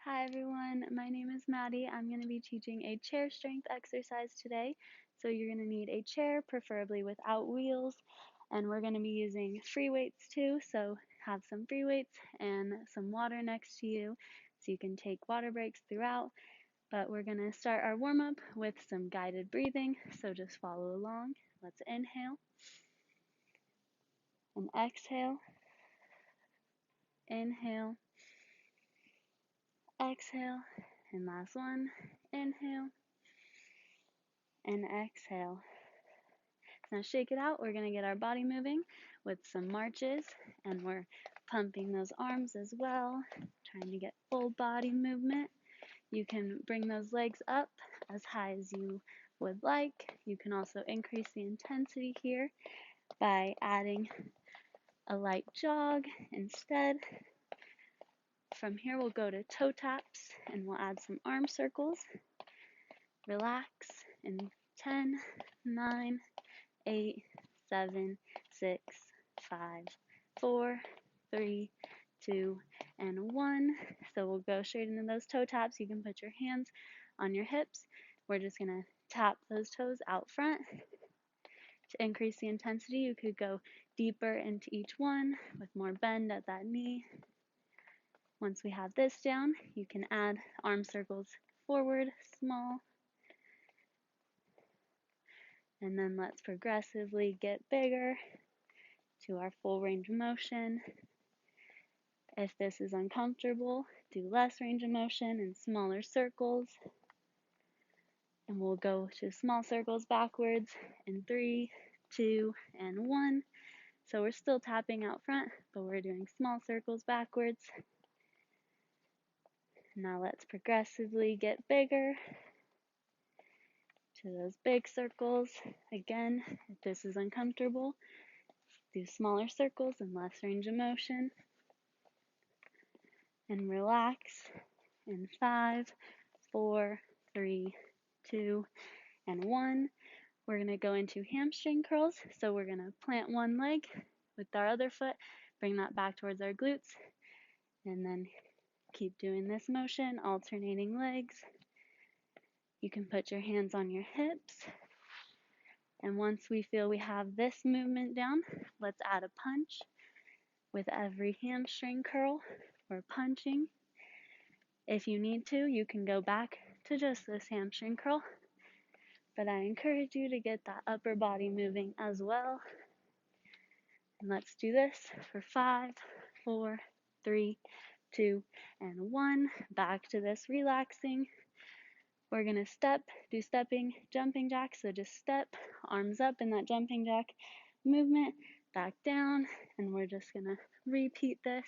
Hi everyone, my name is Madi. I'm going to be teaching a chair strength exercise today. So you're going to need a chair, preferably without wheels, and we're going to be using free weights too. So have some free weights and some water next to you so you can take water breaks throughout. But we're going to start our warm up with some guided breathing, so just follow along. Let's inhale and exhale, inhale, exhale, and last one, inhale and exhale. Now shake it out. We're going to get our body moving with some marches, and we're pumping those arms as well, trying to get full body movement. You can bring those legs up as high as you would like. You can also increase the intensity here by adding a light jog instead. From here we'll go to toe taps and we'll add some arm circles. Relax in 10, 9, 8, 7, 6, 5, 4, 3, 2, and 1. So we'll go straight into those toe taps. You can put your hands on your hips. We're just going to tap those toes out front. To increase the intensity, you could go deeper into each one with more bend at that knee. Once we have this down, you can add arm circles forward, small. And then let's progressively get bigger to our full range of motion. If this is uncomfortable, do less range of motion and smaller circles. And we'll go to small circles backwards in 3, 2, and 1. So we're still tapping out front, but we're doing small circles backwards. Now let's progressively get bigger to those big circles. Again, if this is uncomfortable, do smaller circles and less range of motion. And relax in 5, 4, 3, 2, and 1. We're going to go into hamstring curls. So we're going to plant one leg with our other foot, bring that back towards our glutes, and then keep doing this motion, alternating legs. You can put your hands on your hips. And once we feel we have this movement down, let's add a punch. With every hamstring curl, we're punching. If you need to, you can go back to just this hamstring curl, but I encourage you to get that upper body moving as well. And let's do this for 5, 4, 3, 2, and 1. Back to this relaxing. We're going to do stepping, jumping jacks. So just step, arms up in that jumping jack movement, back down, and we're just going to repeat this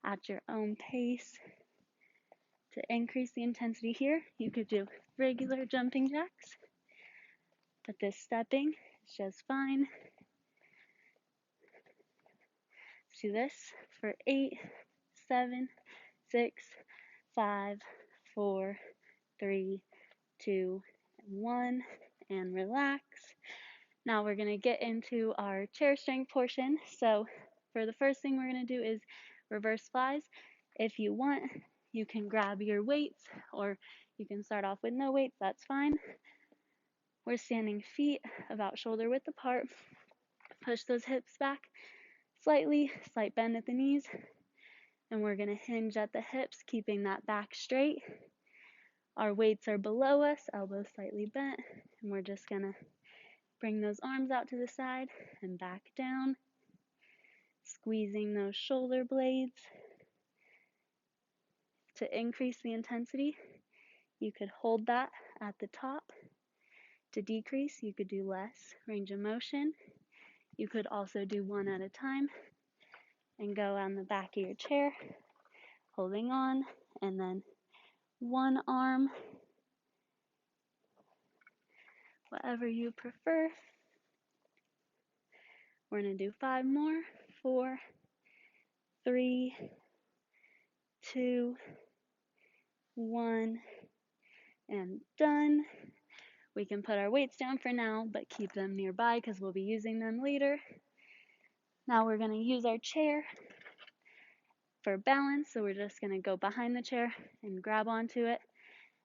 at your own pace. To increase the intensity here, you could do regular jumping jacks, but this stepping is just fine. Let's do this for 8, 7, 6, 5, 4, 3, 2, and 1, and relax. Now we're going to get into our chair strength portion. So for the first thing we're going to do is reverse flies. If you want, you can grab your weights, or you can start off with no weights, that's fine. We're standing feet about shoulder width apart. Push those hips back slightly, slight bend at the knees, and we're going to hinge at the hips, keeping that back straight. Our weights are below us, elbows slightly bent, and we're just going to bring those arms out to the side and back down, squeezing those shoulder blades. To increase the intensity, you could hold that at the top. To decrease, you could do less range of motion. You could also do one at a time and go on the back of your chair, holding on, and then one arm, whatever you prefer. We're going to do 5 more. 4, 3, 2, 1, and done. We can put our weights down for now, but keep them nearby because we'll be using them later. Now we're going to use our chair for balance, so we're just going to go behind the chair and grab onto it,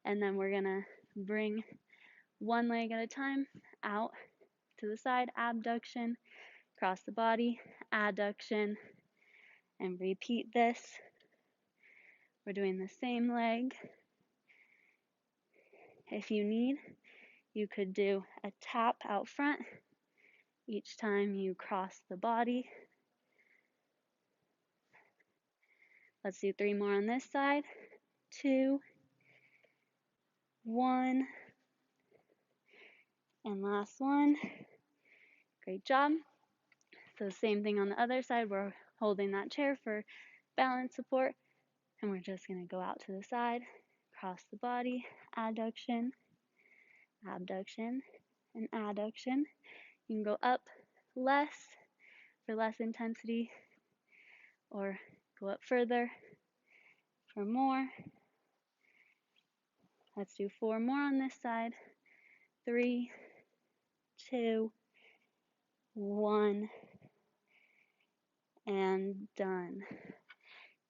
and then we're going to bring one leg at a time out to the side, abduction, cross the body, adduction, and repeat this. We're doing the same leg. If you need, you could do a tap out front each time you cross the body. Let's do 3 more on this side. 2, 1, and last one. Great job. So same thing on the other side. We're holding that chair for balance support, and we're just going to go out to the side, cross the body, adduction, abduction, and adduction. You can go up less for less intensity, or go up further for more. Let's do 4 more on this side. 3, 2, 1, and done.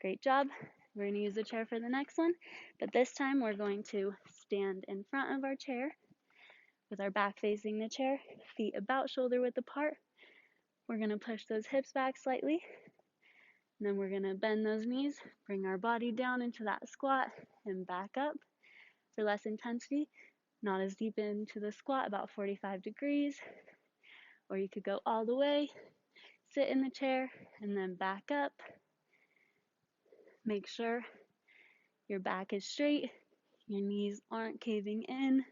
Great job. We're going to use the chair for the next one, but this time we're going to stand in front of our chair with our back facing the chair, feet about shoulder width apart. We're going to push those hips back slightly, and then we're going to bend those knees, bring our body down into that squat, and back up for less intensity. Not as deep into the squat, about 45 degrees, or you could go all the way, sit in the chair, and then back up. Make sure your back is straight, your knees aren't caving in.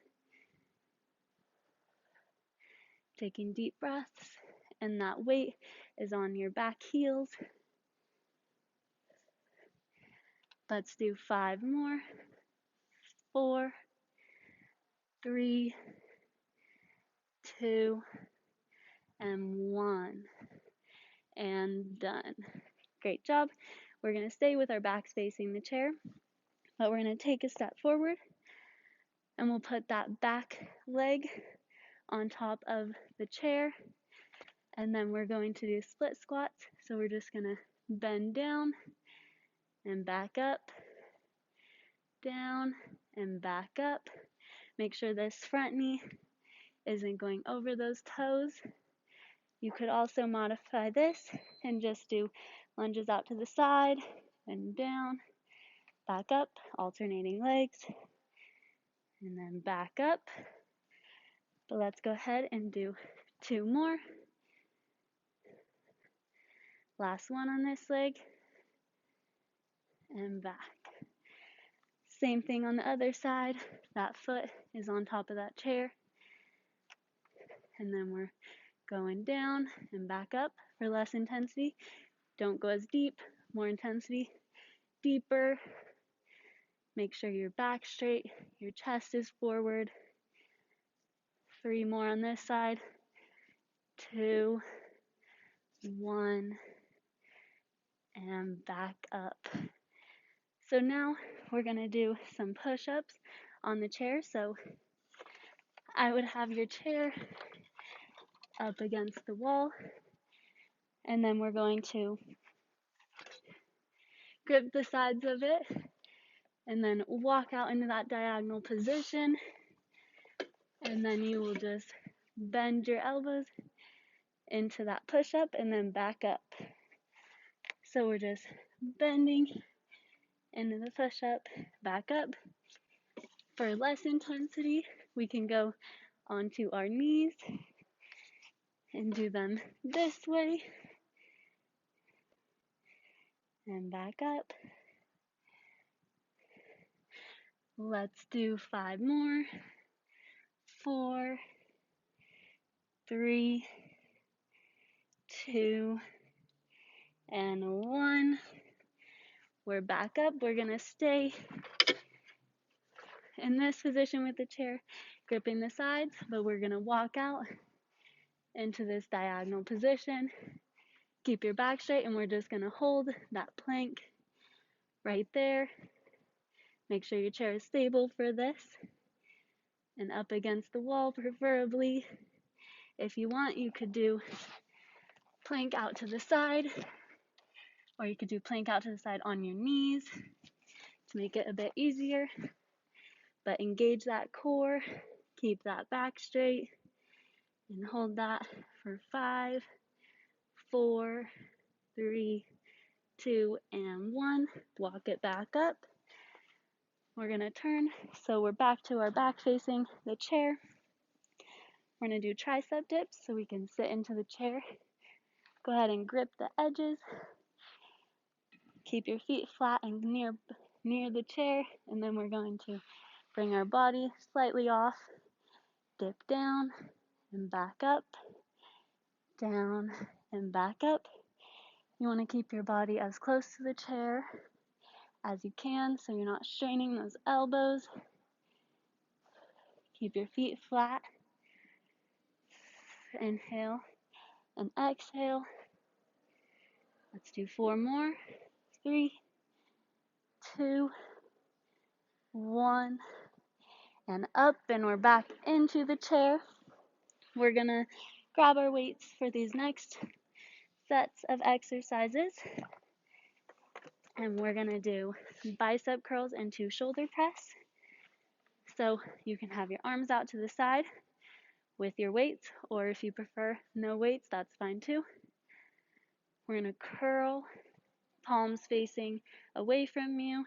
Taking deep breaths, and that weight is on your back heels. Let's do 5 more. 4, 3, 2, and 1. And done. Great job. We're going to stay with our backs facing the chair, but we're going to take a step forward, and we'll put that back leg on top of the chair, and then we're going to do split squats. So we're just going to bend down and back up, down and back up. Make sure this front knee isn't going over those toes. You could also modify this and just do lunges out to the side and down, back up, alternating legs, and then back up. But let's go ahead and do 2 more. Last one on this leg, and back. Same thing on the other side. That foot is on top of that chair, and then we're going down and back up for less intensity. Don't go as deep, more intensity, deeper. Make sure your back's straight, your chest is forward. 3 more on this side. 2, 1, and back up. So now we're going to do some push-ups on the chair. So I would have your chair up against the wall, and then we're going to grip the sides of it and then walk out into that diagonal position, and then you will just bend your elbows into that push-up and then back up. So we're just bending into the push-up, back up. For less intensity, we can go onto our knees and do them this way and back up. Let's do 5 more. 4, 3, 2, and 1. We're back up. We're going to stay in this position with the chair, gripping the sides, but we're going to walk out into this diagonal position. Keep your back straight, and we're just going to hold that plank right there. Make sure your chair is stable for this and up against the wall, preferably. If you want, you could do plank out to the side, or you could do plank out to the side on your knees to make it a bit easier. But engage that core, keep that back straight, and hold that for 5, 4, 3, 2, and 1. Walk it back up. We're going to turn, so we're back to our back facing the chair. We're going to do tricep dips, so we can sit into the chair. Go ahead and grip the edges. Keep your feet flat and near the chair, and then we're going to bring our body slightly off, dip down and back up, down and back up. You want to keep your body as close to the chair as you can so you're not straining those elbows. Keep your feet flat. Inhale and exhale. Let's do 4 more. 3, 2, 1, and up, and we're back into the chair. We're gonna grab our weights for these next sets of exercises, and we're gonna do bicep curls and 2 shoulder press. So you can have your arms out to the side with your weights, or if you prefer no weights, that's fine too. We're gonna curl, palms facing away from you,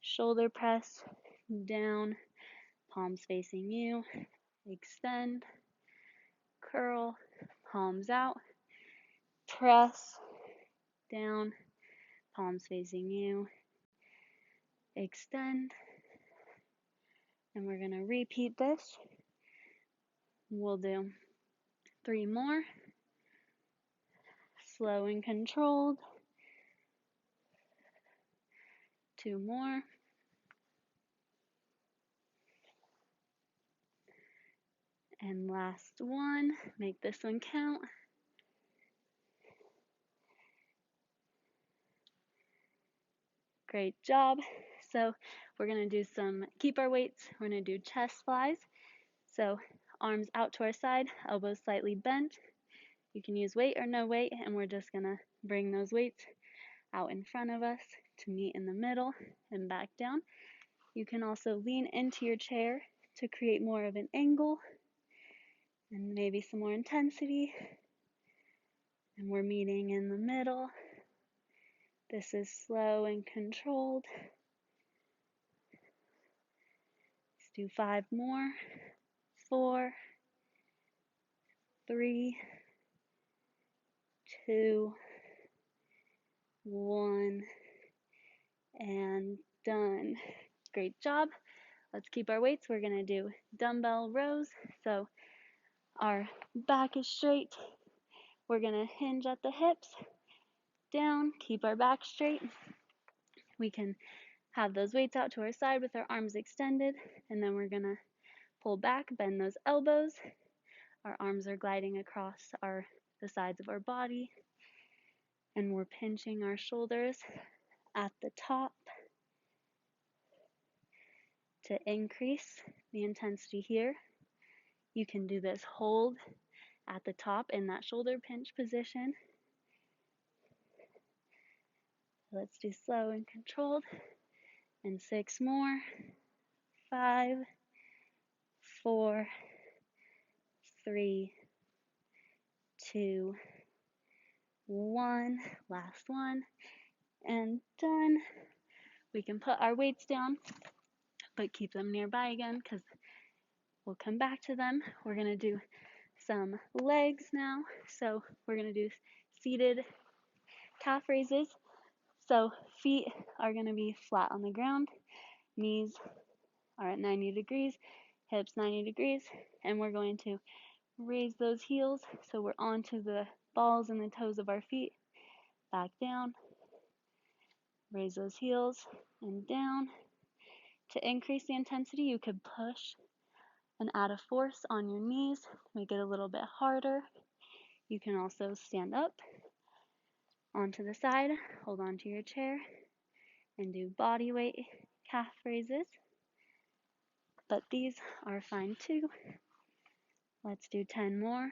shoulder press down, palms facing you, extend, curl, palms out, press down, palms facing you, extend, and we're going to repeat this. We'll do 3 more, slow and controlled, 2 more, and last one. Make this one count. Great job. So we're going to do keep our weights. We're going to do chest flies. So arms out to our side, elbows slightly bent. You can use weight or no weight, and we're just going to bring those weights out in front of us to meet in the middle and back down. You can also lean into your chair to create more of an angle and maybe some more intensity. And we're meeting in the middle. This is slow and controlled. Let's do 5 more. 4, 3, 2, 1, and done. Great job. Let's keep our weights. We're going to do dumbbell rows. So our back is straight. We're going to hinge at the hips, down, keep our back straight. We can have those weights out to our side with our arms extended, and then we're going to pull back, bend those elbows. Our arms are gliding across the sides of our body, and we're pinching our shoulders at the top to increase the intensity here. You can do this hold at the top in that shoulder pinch position. Let's do slow and controlled. And 6 more. 5, 4, 3, 2, 1. Last one. And done. We can put our weights down, but keep them nearby again because we'll come back to them. We're going to do some legs now. So we're going to do seated calf raises. So feet are going to be flat on the ground. Knees are at 90 degrees. Hips 90 degrees. And we're going to raise those heels so we're onto the balls and the toes of our feet. Back down. Raise those heels and down. To increase the intensity, you could push and add a force on your knees to make it a little bit harder. You can also stand up onto the side, hold on to your chair, and do body weight calf raises. But these are fine too. Let's do 10 more.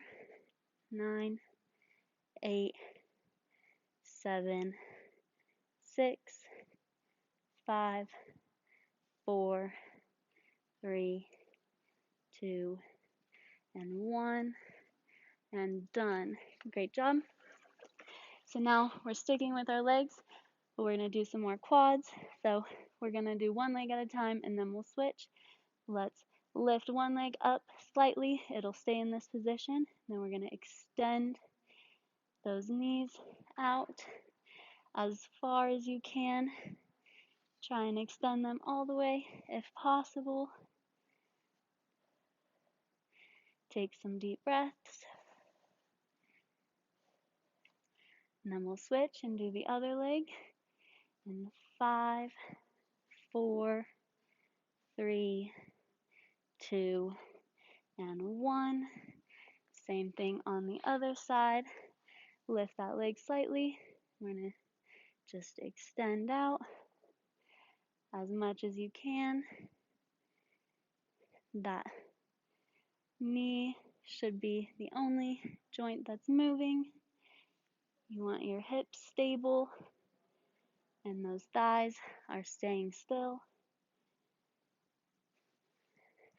9, 8, 7, 6, 5, 4, 3, 2, and 1, and done. Great job. So now we're sticking with our legs, but we're going to do some more quads. So we're going to do one leg at a time, and then we'll switch. Let's lift one leg up slightly. It'll stay in this position. Then we're going to extend those knees out as far as you can. Try and extend them all the way if possible. Take some deep breaths. And then we'll switch and do the other leg. In 5, 4, 3, 2, and 1. Same thing on the other side. Lift that leg slightly. We're going to just extend out as much as you can. That knee should be the only joint that's moving. You want your hips stable and those thighs are staying still.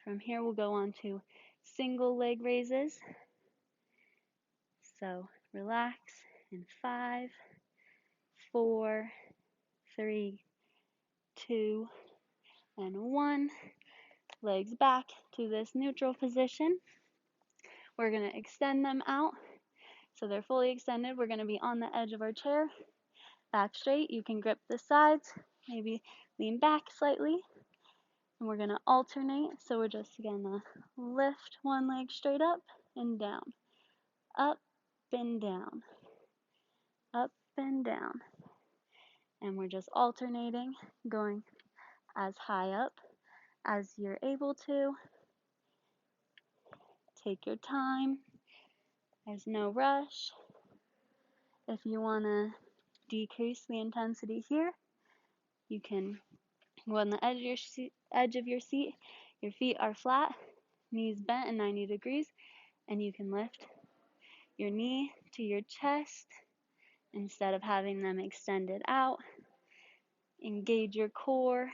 From here we'll go on to single leg raises. So relax in 5, 4, 3, 2, and 1. Legs back to this neutral position. We're going to extend them out so they're fully extended. We're going to be on the edge of our chair, back straight. You can grip the sides, maybe lean back slightly. And we're going to alternate. So we're just going to lift one leg straight up and down, up and down, up and down. And we're just alternating, going as high up as you're able to. Take your time. There's no rush. If you want to decrease the intensity here, you can go on the edge of your seat. Your feet are flat, knees bent at 90 degrees, and you can lift your knee to your chest instead of having them extended out. Engage your core.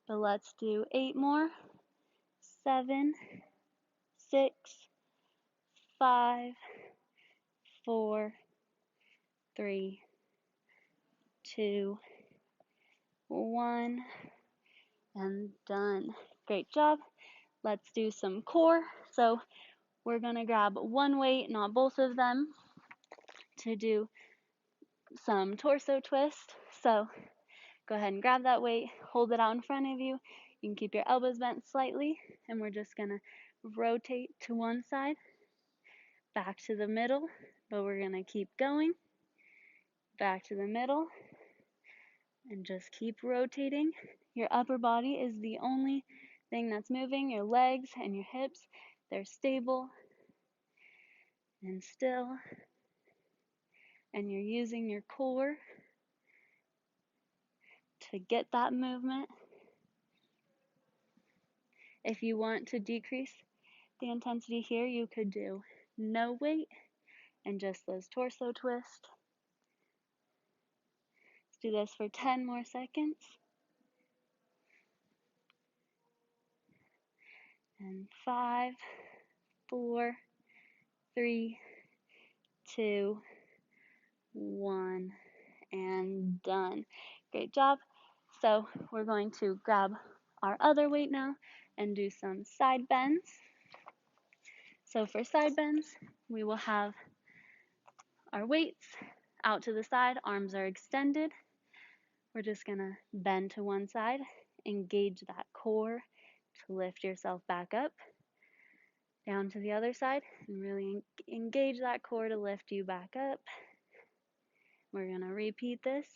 But let's do 8 more. 7, 6, 5, 4, 3, 2, 1, and done. Great job. Let's do some core. So we're going to grab one weight, not both of them, to do some torso twist. So go ahead and grab that weight, hold it out in front of you. You can keep your elbows bent slightly, and we're just going to rotate to one side, back to the middle, but we're going to keep going, back to the middle, and just keep rotating. Your upper body is the only thing that's moving. Your legs and your hips, they're stable and still, and you're using your core to get that movement. If you want to decrease the intensity here, you could do no weight and just those torso twists. Let's do this for 10 more seconds. And 5, 4, 3, 2, 1, and done. Great job. So we're going to grab our other weight now and do some side bends. So for side bends, we will have our weights out to the side, arms are extended. We're just going to bend to one side, engage that core to lift yourself back up, down to the other side, and really engage that core to lift you back up. We're going to repeat this.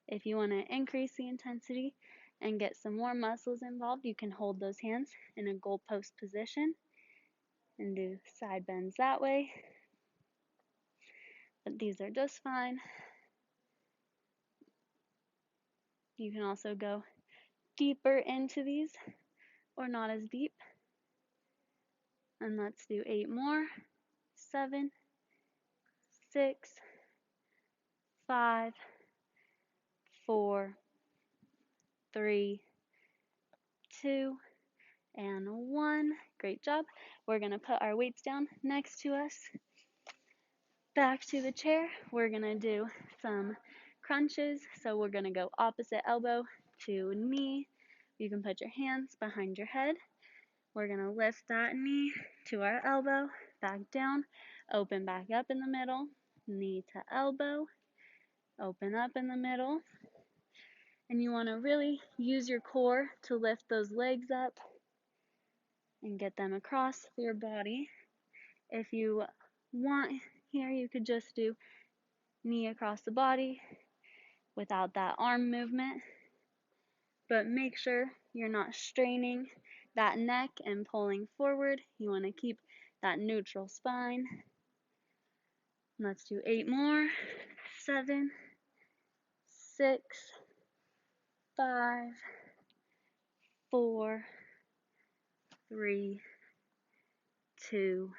If you want to increase the intensity and get some more muscles involved, you can hold those hands in a goalpost position and do side bends that way. But these are just fine. You can also go deeper into these or not as deep. And let's do 8 more. 7, 6, 5, 4, 3, 2, and 1. Great job. We're going to put our weights down next to us. Back to the chair. We're going to do some crunches. So we're going to go opposite elbow to knee. You can put your hands behind your head. We're going to lift that knee to our elbow, back down, open back up in the middle, knee to elbow, open up in the middle. And you want to really use your core to lift those legs up and get them across your body. If you want here, you could just do knee across the body without that arm movement. But make sure you're not straining that neck and pulling forward. You want to keep that neutral spine. Let's do 8 more. 7, 6, 5, 4, 3, 2,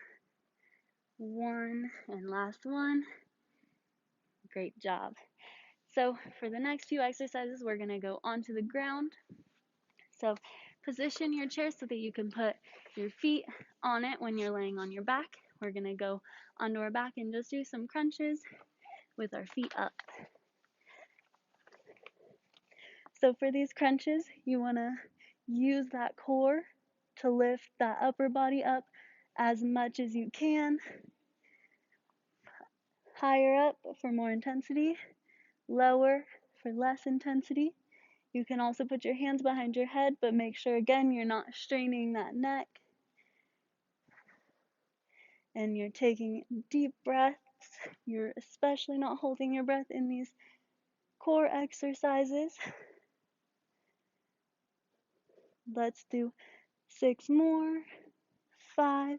1, and last one. Great job. So for the next few exercises, we're going to go onto the ground. So position your chair so that you can put your feet on it when you're laying on your back. We're going to go onto our back and just do some crunches with our feet up. So for these crunches, you want to use that core to lift that upper body up as much as you can. Higher up for more intensity, lower for less intensity. You can also put your hands behind your head, but make sure again you're not straining that neck. And you're taking deep breaths. You're especially not holding your breath in these core exercises. Let's do 6 more. 5,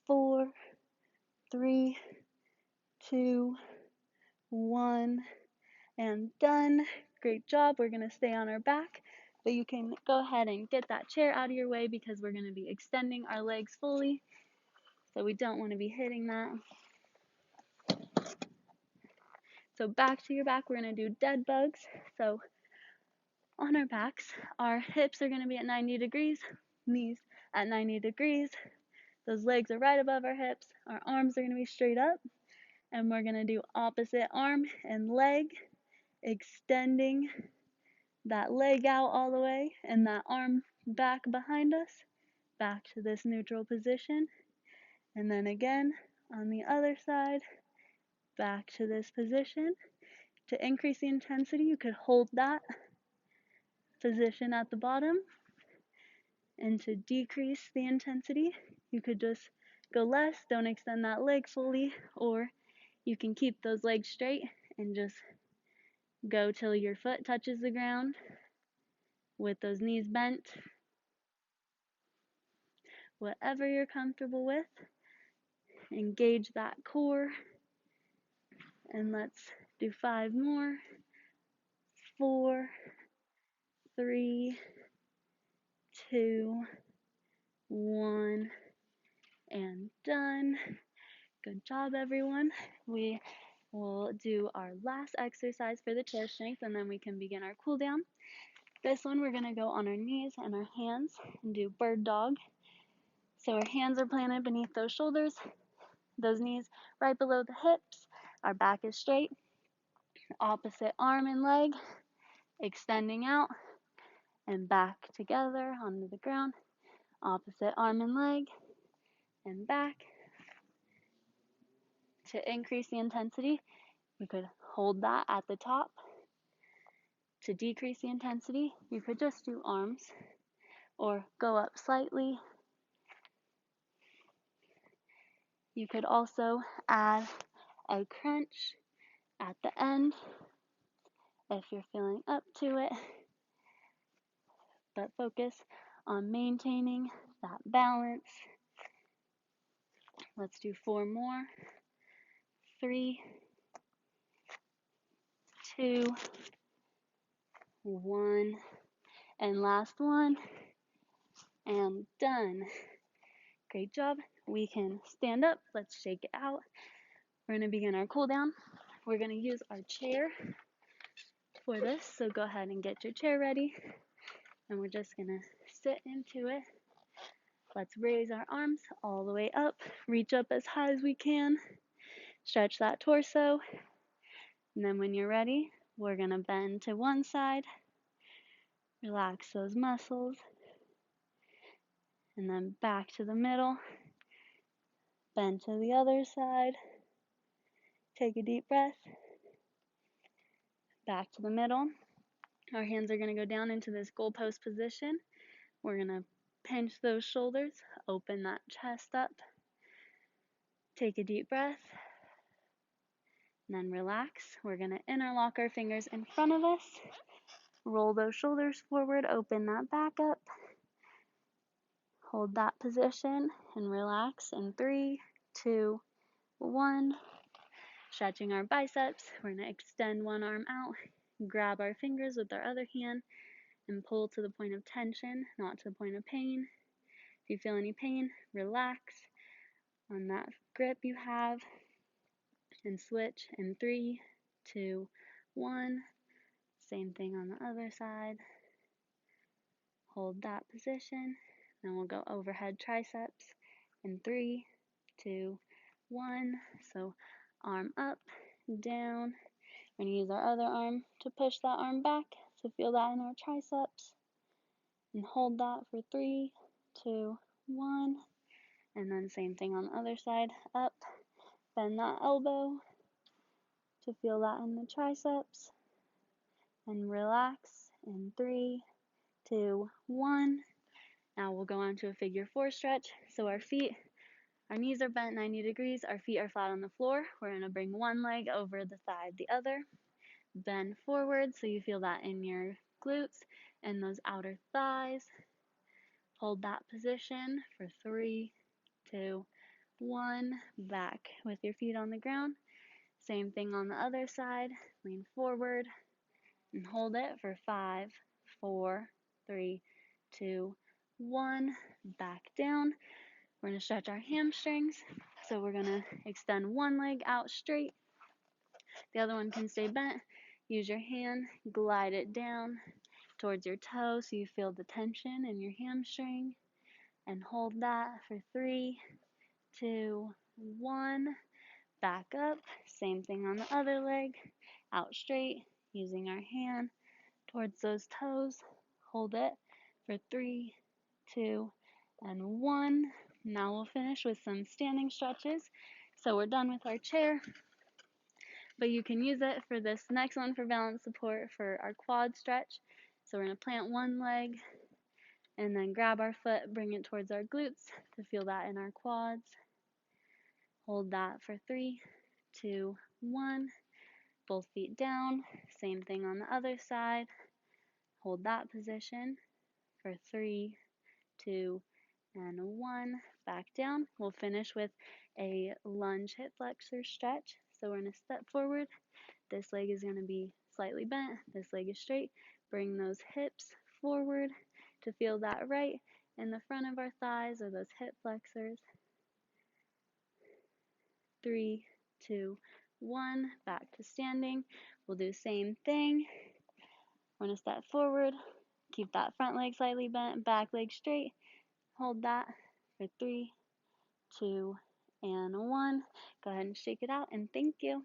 4, 3, 2, 1, and done. Great job. We're going to stay on our back, but you can go ahead and get that chair out of your way because we're going to be extending our legs fully, so we don't want to be hitting that. So back to your back, we're going to do dead bugs. So on our backs, our hips are going to be at 90 degrees, knees at 90 degrees. Those legs are right above our hips. Our arms are going to be straight up, and we're going to do opposite arm and leg, extending that leg out all the way and that arm back behind us, back to this neutral position. And then again on the other side, back to this position. To increase the intensity, you could hold that position at the bottom. And to decrease the intensity, you could just go less, don't extend that leg fully, or you can keep those legs straight and just go till your foot touches the ground with those knees bent. Whatever you're comfortable with, engage that core. And let's do 5 more. 4, 3, 2, 1, and done. Good job, everyone. We will do our last exercise for the chair strength, and then we can begin our cool down. This one, we're going to go on our knees and our hands and do bird dog. So our hands are planted beneath those shoulders, those knees right below the hips. Our back is straight. Opposite arm and leg, extending out and back together onto the ground. Opposite arm and leg, and back. To increase the intensity, you could hold that at the top. To decrease the intensity, you could just do arms or go up slightly. You could also add a crunch at the end if you're feeling up to it, but focus on maintaining that balance. Let's do 4 more. 3, 2, 1, and last one, and done. Great job. We can stand up. Let's shake it out. We're going to begin our cool down. We're going to use our chair for this, so go ahead and get your chair ready. And we're just going to sit into it. Let's raise our arms all the way up. Reach up as high as we can. Stretch that torso. And then when you're ready, we're going to bend to one side. Relax those muscles. And then back to the middle. Bend to the other side. Take a deep breath. Back to the middle. Our hands are going to go down into this goalpost position. We're going to pinch those shoulders, open that chest up. Take a deep breath. And then relax. We're going to interlock our fingers in front of us. Roll those shoulders forward, open that back up. Hold that position and relax in 3, 2, 1. Stretching our biceps. We're going to extend one arm out, grab our fingers with our other hand, and pull to the point of tension, not to the point of pain. If you feel any pain, relax on that grip you have, and switch in 3, 2, 1. Same thing on the other side. Hold that position. Then we'll go overhead triceps in 3, 2, 1. So arm up, down. We're going to use our other arm to push that arm back to feel that in our triceps. And hold that for 3, 2, 1. And then same thing on the other side. Up, bend that elbow to feel that in the triceps. And relax in 3, 2, 1. Now we'll go on to a figure 4 stretch. So our knees are bent 90 degrees. Our feet are flat on the floor. We're going to bring one leg over the thigh of the other. Bend forward so you feel that in your glutes and those outer thighs. Hold that position for 3, 2, 1. Back with your feet on the ground. Same thing on the other side. Lean forward and hold it for 5, 4, 3, 2, 1. Back down. We're going to stretch our hamstrings. So we're going to extend one leg out straight. The other one can stay bent. Use your hand, glide it down towards your toe so you feel the tension in your hamstring. And hold that for 3, 2, 1. Back up. Same thing on the other leg. Out straight, using our hand towards those toes. Hold it for 3, 2, and 1. Now we'll finish with some standing stretches. So we're done with our chair, but you can use it for this next one for balance support for our quad stretch. So we're going to plant one leg and then grab our foot, bring it towards our glutes to feel that in our quads. Hold that for 3, 2, 1. Both feet down. Same thing on the other side. Hold that position for 3, 2, and 1. Back down. We'll finish with a lunge hip flexor stretch. So we're going to step forward. This leg is going to be slightly bent. This leg is straight. Bring those hips forward to feel that right in the front of our thighs or those hip flexors. 3, 2, 1. Back to standing. We'll do same thing. We're going to step forward. Keep that front leg slightly bent. Back leg straight. Hold that for 3, 2, and 1. Go ahead and shake it out, and thank you.